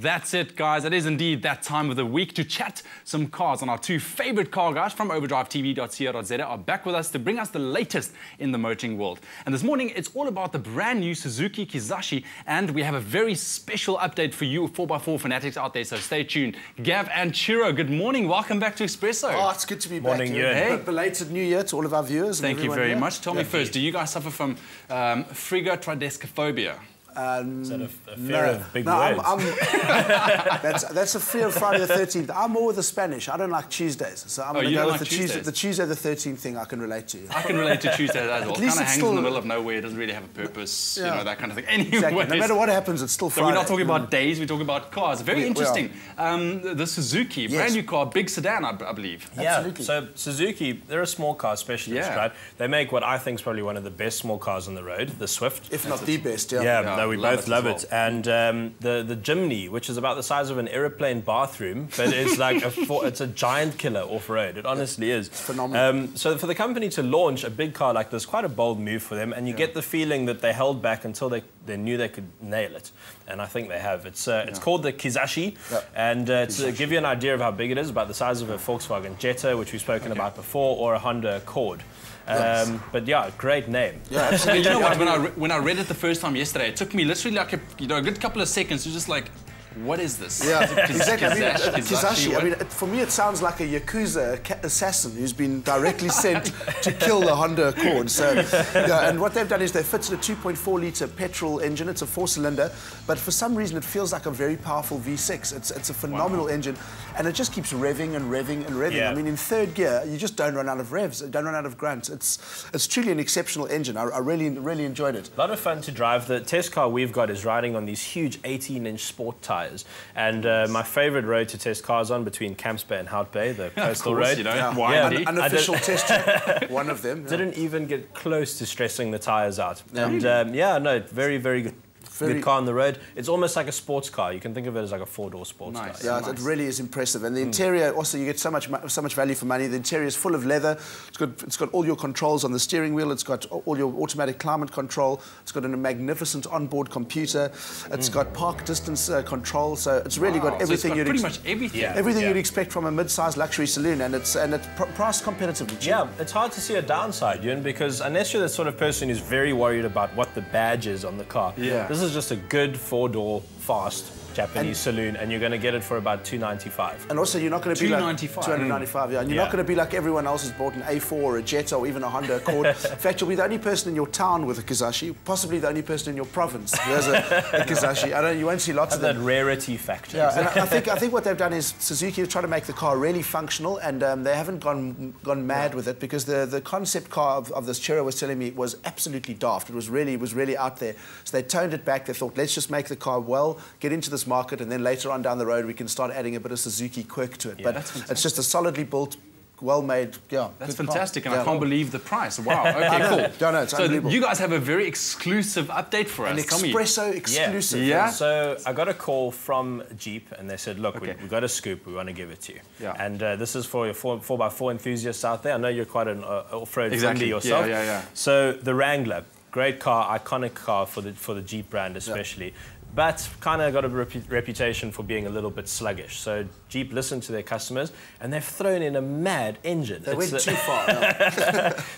That's it, guys. It is indeed that time of the week to chat some cars. And our two favorite car guys from overdrivetv.co.za are back with us to bring us the latest in the motoring world. And this morning, it's all about the brand new Suzuki Kizashi. And we have a very special update for you 4x4 fanatics out there. So stay tuned. Gav and Chiro, good morning. Welcome back to Expresso. Oh, it's good to be back. Morning, Here. hey. Belated New Year to all of our viewers. Thank you very much. Tell me Yeah. first, do you guys suffer from frigotridescophobia? Is that a fear of big words? That's a fear of Friday the 13th. I'm more with the Spanish. I don't like Tuesdays. So I'm going to go with the Tuesday the 13th thing I can relate to. I can relate to Tuesdays as well. It kind of hangs in the middle of nowhere. It doesn't really have a purpose, you know, that kind of thing. Anyway, exactly. No matter what happens, it's still Friday. So we're not talking about days, we're talking about cars. Very interesting. The Suzuki, brand new car, big sedan, I believe. Yeah, absolutely. so Suzuki, they're a small car specialist, right? They make what I think is probably one of the best small cars on the road, the Swift. If not the best, yeah. Yeah, no, we both love it. Well. And the Jimny, which is about the size of an aeroplane bathroom, but it's like it's a giant killer off-road. It honestly is. It's phenomenal. So for the company to launch a big car like this, quite a bold move for them, and you get the feeling that they held back until they knew they could nail it. And I think they have. It's called the Kizashi, and to give you an idea of how big it is, about the size of a Volkswagen Jetta, which we've spoken about before, or a Honda Accord. But yeah, great name. Yeah, absolutely. You know what? When I read it the first time yesterday, it took me literally like a good couple of seconds to just like, what is this? Yeah, exactly. Kizashi. I mean, for me, it sounds like a Yakuza assassin who's been directly sent to kill the Honda Accord. So, yeah, and what they've done is they've fitted a 2.4-litre petrol engine. It's a 4-cylinder, but for some reason, it feels like a very powerful V6. It's a phenomenal engine, and it just keeps revving and revving and revving. Yeah. I mean, in third gear, you just don't run out of revs, don't run out of grunt. It's truly an exceptional engine. I really enjoyed it. A lot of fun to drive. The test car we've got is riding on these huge 18-inch sport tyres. And my favourite road to test cars on, between Camps Bay and Hout Bay, the coastal road. You know, Unofficial test track, one of them. Didn't even get close to stressing the tyres out. And yeah, no, very, very good. Good car on the road. It's almost like a sports car. You can think of it as like a 4-door sports car. Yeah, it really is impressive. And the interior, also, you get so much value for money. The interior is full of leather. It's got all your controls on the steering wheel. It's got all your automatic climate control. It's got a magnificent onboard computer. It's got park distance control. So it's really got everything you'd pretty much everything. Yeah. Everything you'd expect from a mid-sized luxury saloon, and it's priced competitively. Yeah, it's hard to see a downside, Ewan, because unless you're the sort of person who's very worried about what the badge is on the car, this is just a good 4-door fast Japanese saloon, and you're going to get it for about $295. And also, you're not going to be like $295, yeah. And you're not going to be like everyone else who's bought an A4 or a Jetta or even a Honda Accord. In fact, you'll be the only person in your town with a Kizashi, possibly the only person in your province who has a Kizashi. You won't see lots of them. That rarity factor. Yeah, and I think what they've done is Suzuki have tried to make the car really functional, and they haven't gone mad with it, because the concept car of this Chiro was telling me was absolutely daft. It was really out there. So they toned it back. They thought, let's just make the car get into this market, and then later on down the road we can start adding a bit of Suzuki quirk to it. Yeah, but it's just a solidly built, well-made, that's fantastic, and I can't believe the price. Wow, okay, cool. No, it's unbelievable. You guys have a very exclusive update for us. An Expresso exclusive. Yeah. So I got a call from Jeep, and they said, look, we've got a scoop, we want to give it to you. Yeah. And this is for your 4x4 enthusiasts out there. I know you're quite an off-road friendly yourself. Yeah. So the Wrangler, great car, iconic car for the Jeep brand especially. But kind of got a reputation for being a little bit sluggish. So Jeep listened to their customers, and they've thrown in a mad engine. They went too far.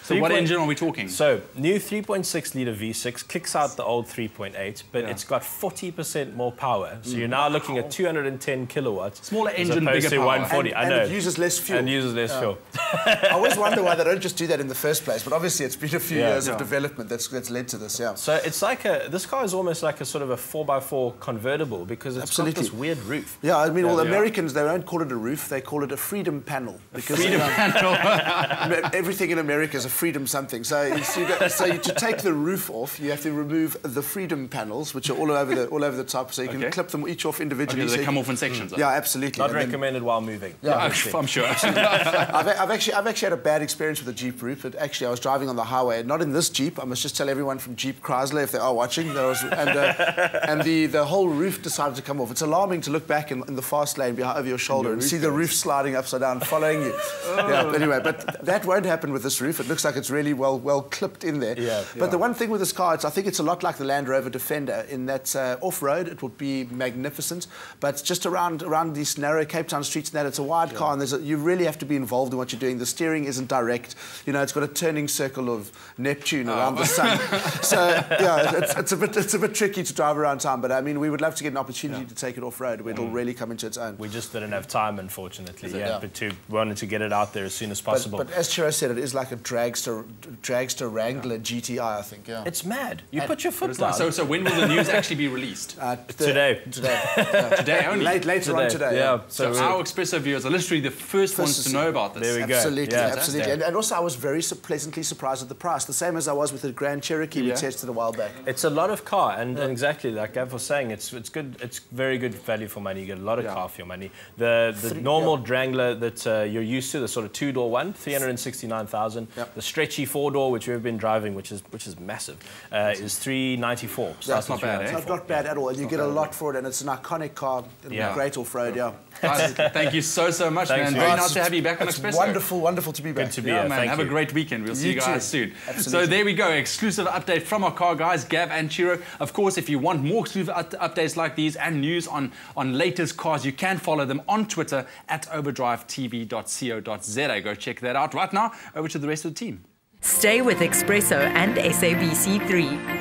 So what engine are we talking? So new 3.6-litre V6 kicks out the old 3.8, but it's got 40% more power. So you're now looking at 210 kilowatts. Smaller engine, bigger power. 140. I know. And it uses less fuel. And uses less fuel. I always wonder why they don't just do that in the first place, but obviously it's been a few years of development that's led to this, So it's like this car is almost like a sort of a 4x4 convertible, because it's got this weird roof. Yeah, I mean, Americans, they don't call it a roof, they call it a freedom panel. Because panel. Everything in America is a freedom something. So to take the roof off, you have to remove the freedom panels, which are all over the top, so you can clip them each off individually. So they come off in sections. Yeah, absolutely. Not recommended while moving. Yeah, I'm sure. I've actually had a bad experience with the Jeep roof. But actually, I was driving on the highway, not in this Jeep. I must just tell everyone from Jeep Chrysler, if they are watching, and the whole roof decided to come off. It's alarming to look back in the fast lane over your shoulder and see the roof sliding upside down, following you. Yeah, anyway, but that won't happen with this roof. It looks like it's really well clipped in there. Yeah. But the one thing with this car, I think it's a lot like the Land Rover Defender in that off-road it would be magnificent, but just around these narrow Cape Town streets and that, it's a wide car, and you really have to be involved in what you're doing. The steering isn't direct. You know, it's got a turning circle of Neptune around the sun. So yeah, it's a bit tricky to drive around town. But I mean, we would love to get an opportunity to take it off-road where it'll really come into its own. We just didn't have time, unfortunately. But wanted to get it out there as soon as possible. But as Chiro said, it is like a dragster Wrangler GTI, I think. Yeah, it's mad. You put your foot down. So when will the news actually be released? Today. Today only. Later on today. Yeah. So our Expresso viewers are literally the first ones to know about this. There we go. Absolutely, absolutely. And also, I was very pleasantly surprised at the price. The same as I was with the Grand Cherokee we tested a while back. It's a lot of car, and exactly like Gav was saying, it's good. It's very good value for money. You get a lot of car for your money. The normal Wrangler that you're used to, the sort of two-door one, 369,000. The stretchy four-door, which we've been driving, which is massive, is 394. That's not bad. It's not bad at all, and you get a lot for it, and it's an iconic car, great off-road. Guys, thank you so much, man. Very nice to have you back on Expresso. Wonderful to be back. Good to be here. Man, have a great weekend. We'll see you guys soon. So there we go, exclusive update from our car guys, Gav and Chiro. Of course, if you want more exclusive updates like these and news on latest cars, you can follow them on Twitter at overdrivetv.co.za. Go check that out. Right now, over to the rest of the team. Stay with Expresso and SABC3.